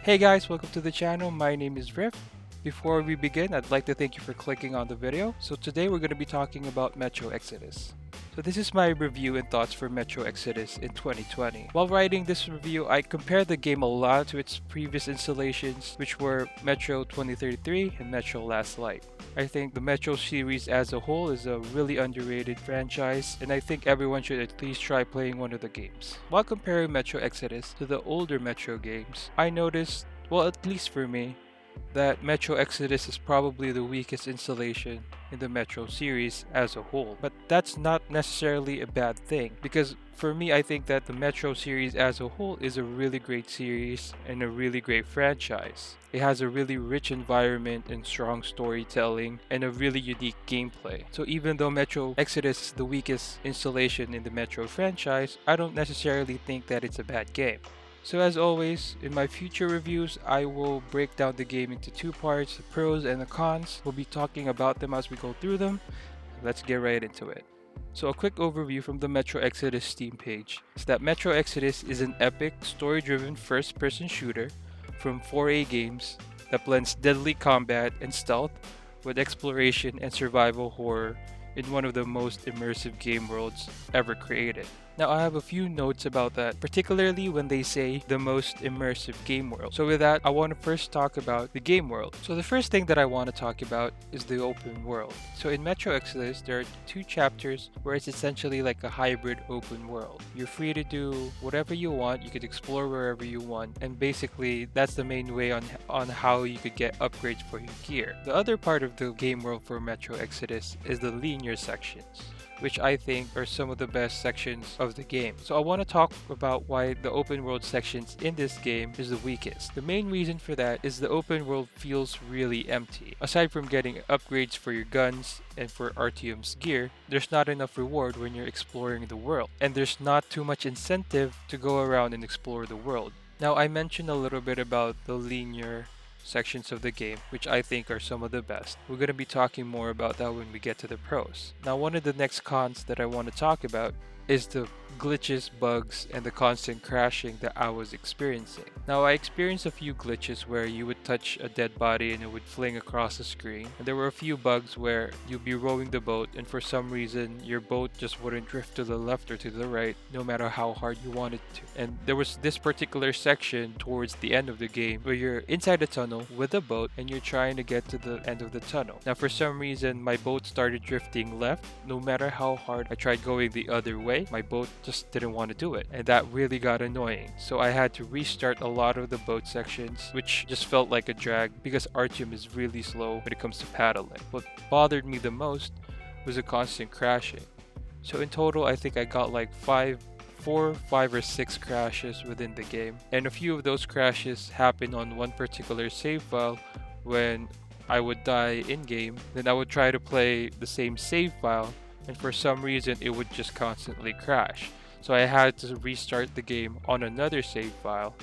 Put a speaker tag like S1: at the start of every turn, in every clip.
S1: Hey guys, welcome to the channel. My name is Riff. Before we begin, I'd like to thank you for clicking on the video. So today we're going to be talking about Metro Exodus. So this is my review and thoughts for Metro Exodus in 2020. While writing this review, I compared the game a lot to its previous installations, which were Metro 2033 and Metro Last Light. I think the Metro series as a whole is a really underrated franchise, and I think everyone should at least try playing one of the games. While comparing Metro Exodus to the older Metro games, I noticed, well, at least for me, that Metro Exodus is probably the weakest installation in the Metro series as a whole. But that's not necessarily a bad thing, because for me, I think that the Metro series as a whole is a really great series and a really great franchise. It has a really rich environment and strong storytelling and a really unique gameplay. So even though Metro Exodus is the weakest installation in the Metro franchise, I don't necessarily think that it's a bad game. So as always, in my future reviews, I will break down the game into two parts, the pros and the cons. We'll be talking about them as we go through them. Let's get right into it. So a quick overview from the Metro Exodus Steam page is that Metro Exodus is an epic, story-driven first-person shooter from 4A Games that blends deadly combat and stealth with exploration and survival horror in one of the most immersive game worlds ever created. Now I have a few notes about that, particularly when they say the most immersive game world. So with that, I want to first talk about the game world. So the first thing that I want to talk about is the open world. So in Metro Exodus, there are two chapters where it's essentially like a hybrid open world. You're free to do whatever you want, you could explore wherever you want, and basically that's the main way on how you could get upgrades for your gear. The other part of the game world for Metro Exodus is the linear sections, which I think are some of the best sections of the game. So I want to talk about why the open world sections in this game is the weakest. The main reason for that is the open world feels really empty. Aside from getting upgrades for your guns and for Artyom's gear, there's not enough reward when you're exploring the world, and there's not too much incentive to go around and explore the world. Now I mentioned a little bit about the linear sections of the game, which I think are some of the best. We're going to be talking more about that when we get to the pros. Now, one of the next cons that I want to talk about is the glitches, bugs, and the constant crashing that I was experiencing. Now, I experienced a few glitches where you would touch a dead body and it would fling across the screen. And there were a few bugs where you'd be rowing the boat and for some reason your boat just wouldn't drift to the left or to the right no matter how hard you wanted to. And there was this particular section towards the end of the game where you're inside a tunnel with a boat and you're trying to get to the end of the tunnel. Now, for some reason, my boat started drifting left. No matter how hard I tried going the other way, my boat just didn't want to do it, and that really got annoying. So I had to restart a lot of the boat sections, which just felt like a drag because Artyom is really slow when it comes to paddling. What bothered me the most was the constant crashing. So in total, I think I got like 4, 5 or 6 crashes within the game, and a few of those crashes happened on one particular save file. When I would die in game, then I would try to play the same save file, and for some reason it would just constantly crash. So I had to restart the game on another save file,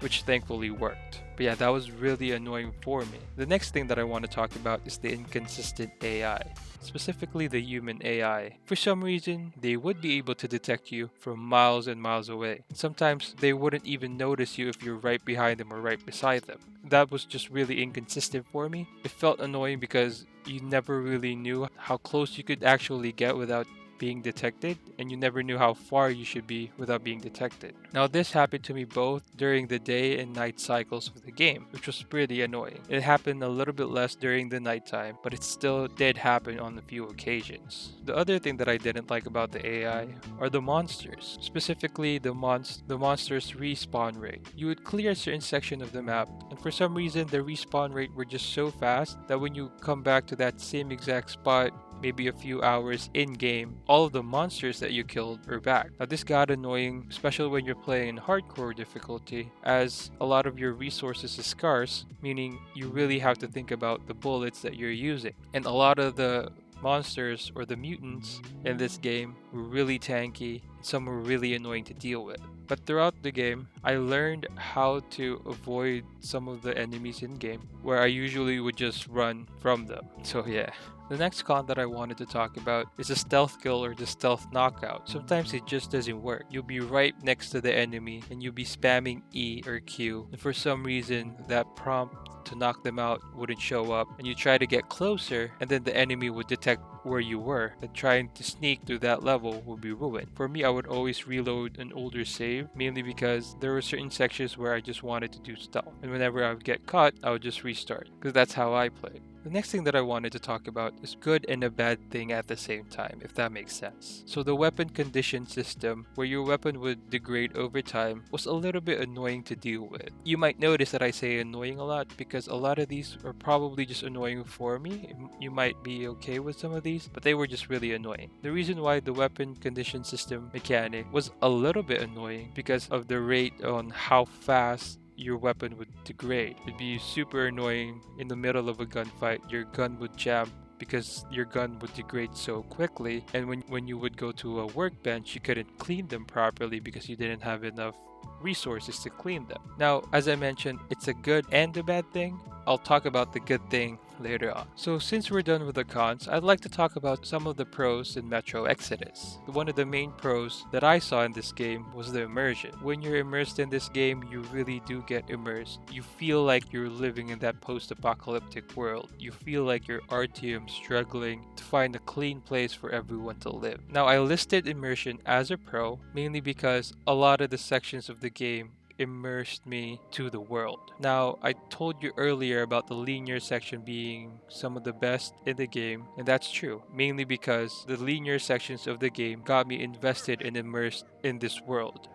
S1: which thankfully worked. But yeah, that was really annoying for me. The next thing that I want to talk about is the inconsistent AI, specifically the human AI. For some reason, they would be able to detect you from miles and miles away. Sometimes they wouldn't even notice you if you're right behind them or right beside them. That was just really inconsistent for me. It felt annoying because you never really knew how close you could actually get without being detected, and you never knew how far you should be without being detected. Now, this happened to me both during the day and night cycles of the game, which was pretty annoying. It happened a little bit less during the nighttime, but it still did happen on a few occasions. The other thing that I didn't like about the AI are the monsters, specifically the monsters' respawn rate. You would clear a certain section of the map, and for some reason the respawn rate were just so fast that when you come back to that same exact spot, maybe a few hours in game, all of the monsters that you killed are back. Now this got annoying, especially when you're playing in hardcore difficulty, as a lot of your resources is scarce, meaning you really have to think about the bullets that you're using. And a lot of the monsters or the mutants in this game were really tanky, and some were really annoying to deal with. But throughout the game, I learned how to avoid some of the enemies in game, where I usually would just run from them. So yeah, The next con that I wanted to talk about is the stealth kill or the stealth knockout. Sometimes it just doesn't work. You'll be right next to the enemy and you'll be spamming E or Q, and for some reason that prompt to knock them out wouldn't show up, and you try to get closer and then the enemy would detect where you were, and trying to sneak through that level would be ruined. For me, I would always reload an older save, mainly because there were certain sections where I just wanted to do stealth, and whenever I would get caught, I would just restart, because that's how I play. The next thing that I wanted to talk about is good and a bad thing at the same time, if that makes sense. So the weapon condition system, where your weapon would degrade over time, was a little bit annoying to deal with. You might notice that I say annoying a lot because a lot of these are probably just annoying for me. You might be okay with some of these, but they were just really annoying. The reason why the weapon condition system mechanic was a little bit annoying because of the rate on how fast your weapon would degrade. It'd be super annoying in the middle of a gunfight. Your gun would jam because your gun would degrade so quickly, and when you would go to a workbench, you couldn't clean them properly because you didn't have enough resources to clean them. Now, as I mentioned, it's a good and a bad thing. I'll talk about the good thing later on. So since we're done with the cons, I'd like to talk about some of the pros in Metro Exodus. One of the main pros that I saw in this game was the immersion. When you're immersed in this game, you really do get immersed. You feel like you're living in that post-apocalyptic world. You feel like you're RTM struggling to find a clean place for everyone to live. Now, I listed immersion as a pro mainly because a lot of the sections of the game immersed me to the world. Now, I told you earlier about the linear section being some of the best in the game, and that's true, mainly because the linear sections of the game got me invested and immersed in this world.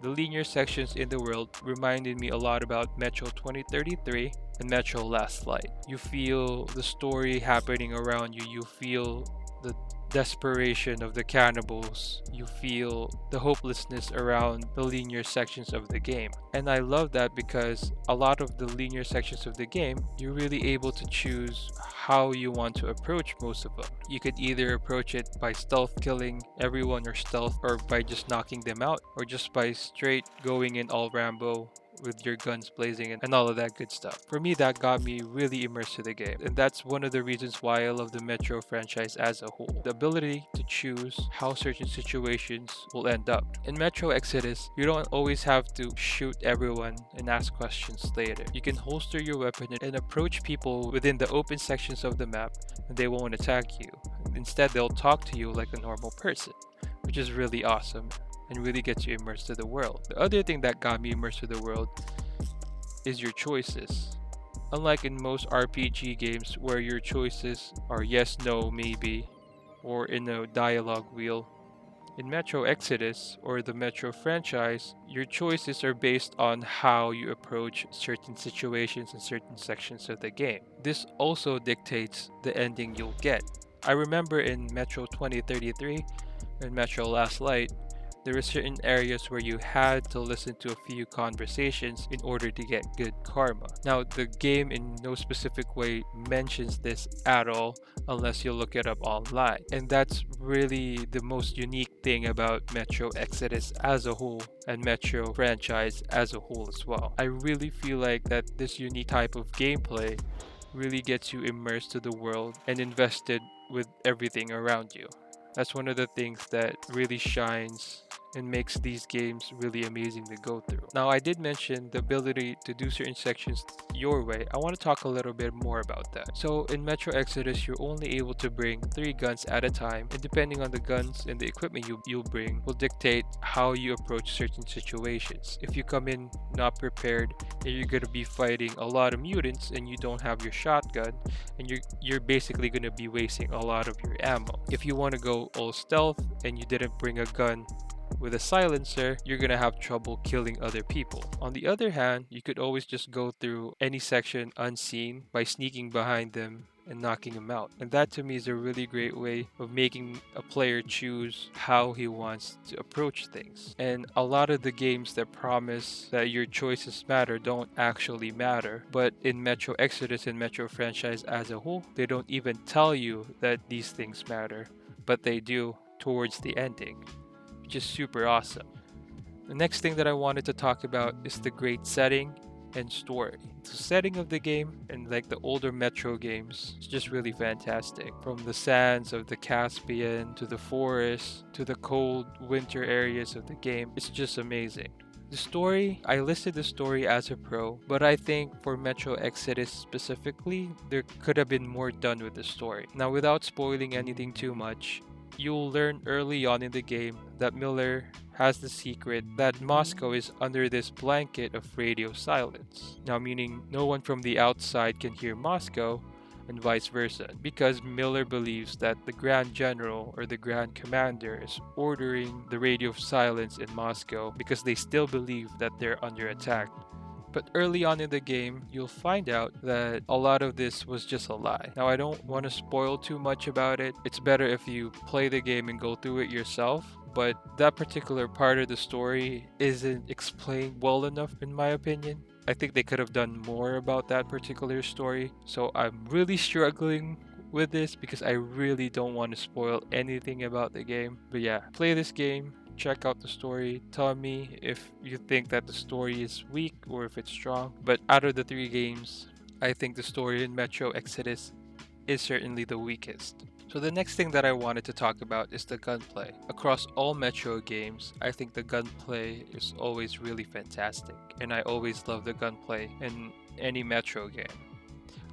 S1: The linear sections in the world reminded me a lot about Metro 2033 and Metro Last Light. You feel the story happening around you, you feel the desperation of the cannibals, you feel the hopelessness around the linear sections of the game. And I love that because a lot of the linear sections of the game, you're really able to choose how you want to approach most of them. You could either approach it by stealth killing everyone or stealth, or by just knocking them out, or just by straight going in all Rambo with your guns blazing and all of that good stuff. For me, that got me really immersed to the game, and that's one of the reasons why I love the Metro franchise as a whole. The ability to choose how certain situations will end up. In Metro Exodus, you don't always have to shoot everyone and ask questions later. You can holster your weapon and approach people within the open sections of the map, and they won't attack you. Instead, they'll talk to you like a normal person, which is really awesome and really gets you immersed to the world. The other thing that got me immersed to the world is your choices. Unlike in most RPG games where your choices are yes, no, maybe, or in a dialogue wheel, in Metro Exodus or the Metro franchise, your choices are based on how you approach certain situations and certain sections of the game. This also dictates the ending you'll get. I remember in Metro 2033 and Metro Last Light, there were certain areas where you had to listen to a few conversations in order to get good karma. Now, the game in no specific way mentions this at all unless you look it up online. And that's really the most unique thing about Metro Exodus as a whole and Metro franchise as a whole as well. I really feel like that this unique type of gameplay really gets you immersed to the world and invested with everything around you. That's one of the things that really shines and makes these games really amazing to go through. Now, I did mention the ability to do certain sections your way. I want to talk a little bit more about that. So, in Metro Exodus, you're only able to bring 3 guns at a time, and depending on the guns and the equipment you'll bring, will dictate how you approach certain situations. If you come in not prepared and you're going to be fighting a lot of mutants and you don't have your shotgun, and you're basically going to be wasting a lot of your ammo. If you want to go all stealth and you didn't bring a gun with a silencer, you're gonna have trouble killing other people. On the other hand, you could always just go through any section unseen by sneaking behind them and knocking them out. And that to me is a really great way of making a player choose how he wants to approach things. And a lot of the games that promise that your choices matter don't actually matter. But in Metro Exodus and Metro franchise as a whole, they don't even tell you that these things matter, but they do towards the ending, which is super awesome. The next thing that I wanted to talk about is the great setting and story. The setting of the game and like the older Metro games is just really fantastic. From the sands of the Caspian to the forest to the cold winter areas of the game, it's just amazing. The story, I listed the story as a pro, but I think for Metro Exodus specifically, there could have been more done with the story. Now, without spoiling anything too much, you'll learn early on in the game that Miller has the secret that Moscow is under this blanket of radio silence. Now, meaning no one from the outside can hear Moscow, and vice versa, because Miller believes that the Grand General or the Grand Commander is ordering the radio silence in Moscow because they still believe that they're under attack. But early on in the game, you'll find out that a lot of this was just a lie. Now, I don't want to spoil too much about it. It's better if you play the game and go through it yourself. But that particular part of the story isn't explained well enough, in my opinion. I think they could have done more about that particular story. So I'm really struggling with this because I really don't want to spoil anything about the game. But yeah, play this game, check out the story, tell me if you think that the story is weak or if it's strong. But out of the three games, I think the story in Metro Exodus is certainly the weakest. So the next thing that I wanted to talk about is the gunplay. Across all Metro games, I think the gunplay is always really fantastic, and I always love the gunplay in any Metro game.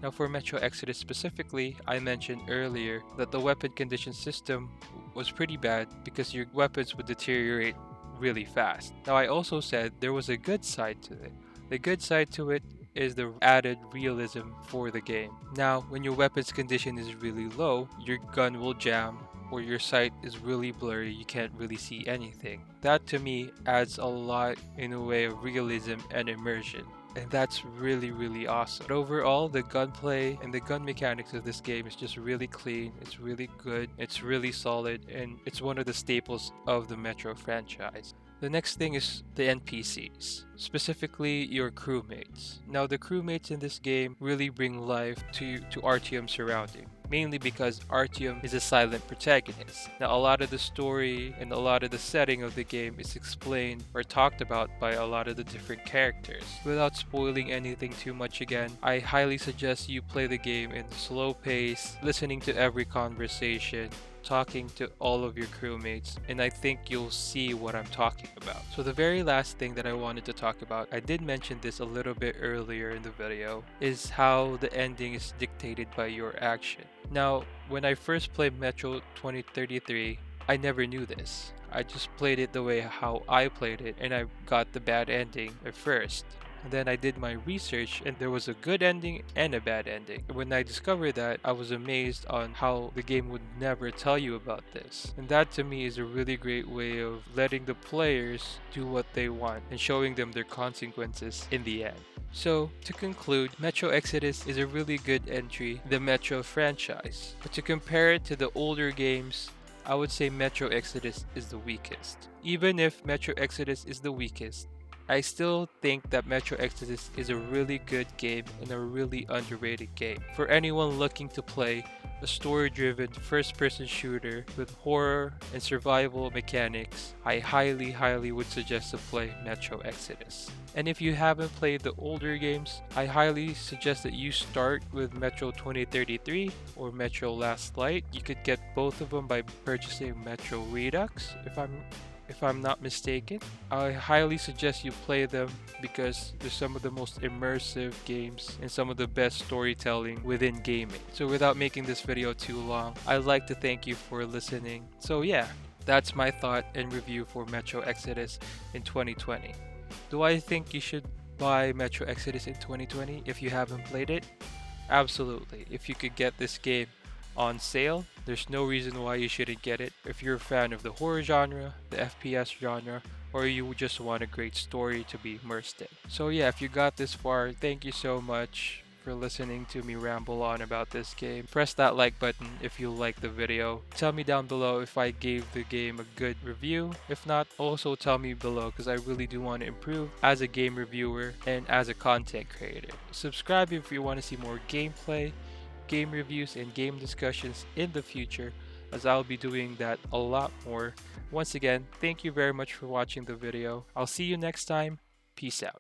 S1: Now for Metro Exodus specifically, I mentioned earlier that the weapon condition system was pretty bad because your weapons would deteriorate really fast. Now I also said there was a good side to it. The good side to it is the added realism for the game. Now, when your weapon's condition is really low, your gun will jam or your sight is really blurry, you can't really see anything. That to me adds a lot in a way of realism and immersion. And that's really, really awesome. But overall, the gunplay and the gun mechanics of this game is just really clean. It's really good. It's really solid. And it's one of the staples of the Metro franchise. The next thing is the NPCs, specifically your crewmates. Now, the crewmates in this game really bring life to Artyom's surrounding, mainly because Artyom is a silent protagonist. Now, a lot of the story and a lot of the setting of the game is explained or talked about by a lot of the different characters. Without spoiling anything too much again, I highly suggest you play the game in a slow pace, listening to every conversation, talking to all of your crewmates, and I think you'll see what I'm talking about. So the very last thing that I wanted to talk about, I did mention this a little bit earlier in the video, is how the ending is dictated by your action. Now, when I first played Metro 2033, I never knew this. I just played it the way how I played it, and I got the bad ending at first. And then I did my research and there was a good ending and a bad ending. When I discovered that, I was amazed on how the game would never tell you about this. And that to me is a really great way of letting the players do what they want and showing them their consequences in the end. So, to conclude, Metro Exodus is a really good entry in the Metro franchise. But to compare it to the older games, I would say Metro Exodus is the weakest. Even if Metro Exodus is the weakest, I still think that Metro Exodus is a really good game and a really underrated game. For anyone looking to play a story-driven first-person shooter with horror and survival mechanics, I highly would suggest to play Metro Exodus. And if you haven't played the older games, I highly suggest that you start with Metro 2033 or Metro Last Light. You could get both of them by purchasing Metro Redux, if I'm not mistaken. I highly suggest you play them because they're some of the most immersive games and some of the best storytelling within gaming. So without making this video too long, I'd like to thank you for listening. So yeah, that's my thought and review for Metro Exodus in 2020. Do I think you should buy Metro Exodus in 2020 if you haven't played it? Absolutely. If you could get this game on sale, there's no reason why you shouldn't get it. If you're a fan of the horror genre, the FPS genre, or you just want a great story to be immersed in. So yeah, if you got this far, thank you so much for listening to me ramble on about this game. Press that like button if you like the video. Tell me down below if I gave the game a good review. If not, also tell me below because I really do want to improve as a game reviewer and as a content creator. Subscribe if you want to see more gameplay, game reviews, and game discussions in the future, as I'll be doing that a lot more. Once again, thank you very much for watching the video. I'll see you next time. Peace out.